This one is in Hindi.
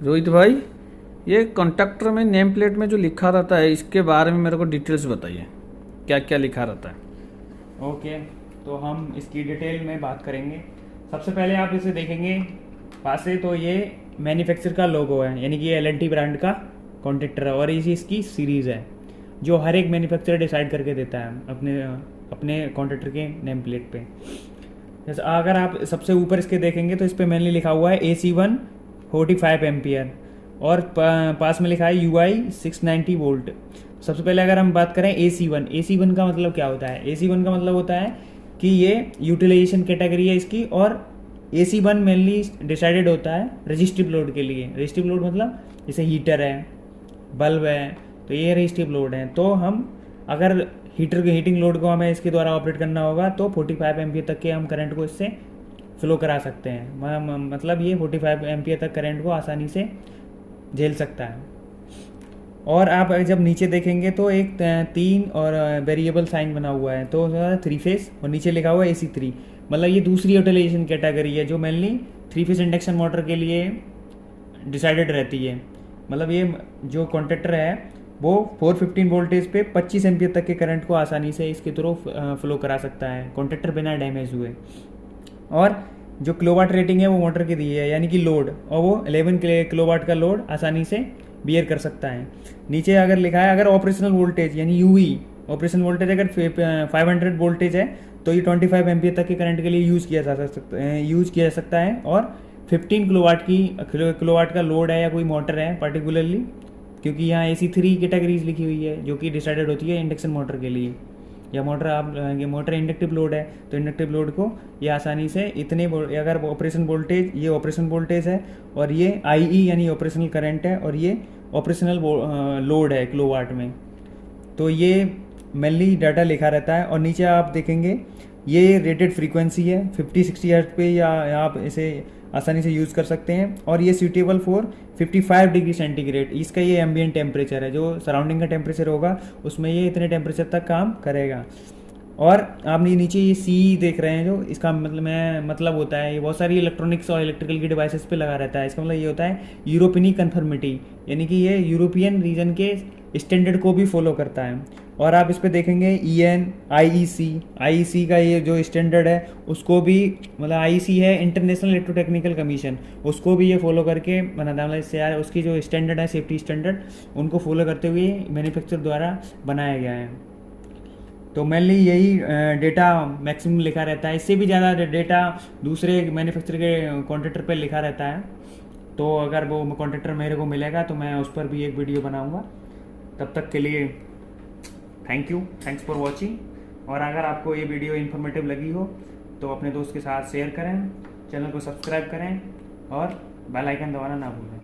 रोहित भाई, ये कॉन्ट्रैक्टर में नेम प्लेट में जो लिखा रहता है इसके बारे में मेरे को डिटेल्स बताइए, क्या क्या लिखा रहता है। ओके, तो हम इसकी डिटेल में बात करेंगे। सबसे पहले आप इसे देखेंगे पास से, तो ये मैन्युफैक्चर का लोगो है, यानी कि ये L&T ब्रांड का कॉन्ट्रैक्टर है और ये इसकी सीरीज़ है जो हर एक मैन्युफैक्चरर डिसाइड करके देता है अपने अपने कॉन्ट्रैक्टर के नेम प्लेट पे। जैसे अगर आप सबसे ऊपर इसके देखेंगे तो इस पर मेनली लिखा हुआ है AC1 45 एम्पियर और पास में लिखा है UI 690 वोल्ट। सबसे पहले अगर हम बात करें AC1 का मतलब क्या होता है। AC1 का मतलब होता है कि ये यूटिलाइजेशन कैटेगरी है इसकी, और AC1 मेनली डिसाइडेड होता है रजिस्टिव लोड के लिए। रजिस्टिव लोड मतलब जैसे हीटर है, बल्ब है, तो ये रजिस्टिव लोड है। तो हम अगर हीटिंग लोड को हमें इसके द्वारा ऑपरेट करना होगा तो 45 एम्पियर तक के हम करंट को इससे फ्लो करा सकते हैं। मतलब ये 45 एम्पियर तक करंट को आसानी से झेल सकता है। और आप जब नीचे देखेंगे तो एक 3 और वेरिएबल साइन बना हुआ है, तो 3 फेस और नीचे लिखा हुआ है AC3। मतलब ये दूसरी यूटिलाइजेशन कैटेगरी है जो मेनली 3 फेस इंडक्शन मोटर के लिए डिसाइडेड रहती है। मतलब ये जो कॉन्ट्रैक्टर है वो 415 वोल्टेज पे 25 एम्पियर तक के करंट को आसानी से इसके थ्रू फ्लो करा सकता है कॉन्ट्रैक्टर बिना डैमेज हुए। और जो किलोवाट रेटिंग है वो मोटर की दी है, यानी कि लोड, और वो 11 किलोवाट का लोड आसानी से बियर कर सकता है। नीचे अगर लिखा है अगर ऑपरेशनल वोल्टेज यानी UV ऑपरेशनल वोल्टेज अगर 500 वोल्टेज है तो ये 25 एम्पियर तक के करंट के लिए यूज़ किया जा सकता है। और 15 किलोवाट का लोड है या कोई मोटर है पर्टिकुलरली, क्योंकि यहाँ AC3 कैटेगरीज लिखी हुई है जो कि डिसाइडेड होती है इंडक्शन मोटर के लिए। या मोटर इंडक्टिव लोड है तो इंडक्टिव लोड को ये आसानी से इतने अगर ऑपरेशन वोल्टेज है और ये IE यानी ऑपरेशनल करंट है और ये ऑपरेशनल लोड है किलोवाट में, तो ये मेनली डाटा लिखा रहता है। और नीचे आप देखेंगे ये रेटेड फ्रीक्वेंसी है 50-60 हर्ट्ज पे, या आप इसे आसानी से यूज़ कर सकते हैं। और ये सूटेबल फॉर 55 डिग्री सेंटीग्रेड, इसका ये एम्बिएंट टेम्परेचर है, जो सराउंडिंग का टेम्परेचर होगा उसमें ये इतने टेम्परेचर तक काम करेगा। और आप नीचे ये C देख रहे हैं, जो इसका मतलब होता है ये बहुत सारी इलेक्ट्रॉनिक्स और इलेक्ट्रिकल की डिवाइसेस पे लगा रहता है। इसका मतलब ये होता है यूरोपियन कन्फर्मिटी, यानी कि ये यूरोपियन रीजन के स्टैंडर्ड को भी फॉलो करता है। और आप इस पे देखेंगे EN IEC का ये जो स्टैंडर्ड है उसको भी, मतलब IEC है इंटरनेशनल इलेक्ट्रोटेक्निकल कमीशन, उसको भी ये फॉलो करके बनाता है। मतलब इससे यार उसकी जो स्टैंडर्ड है सेफ्टी स्टैंडर्ड, उनको फॉलो करते हुए मैन्युफैक्चर द्वारा बनाया गया है। तो मेनली यही डेटा मैक्सिमम लिखा रहता है, इससे भी ज़्यादा डेटा दूसरे मैन्युफैक्चर के कॉन्ट्रैक्टर पर लिखा रहता है। तो अगर वो कॉन्ट्रैक्टर मेरे को मिलेगा तो मैं उस पर भी एक वीडियो बनाऊँगा। तब तक के लिए थैंक्स फॉर वॉचिंग। और अगर आपको ये वीडियो इन्फॉर्मेटिव लगी हो तो अपने दोस्त के साथ शेयर करें, चैनल को सब्सक्राइब करें और बेल आइकन दबाना ना भूलें।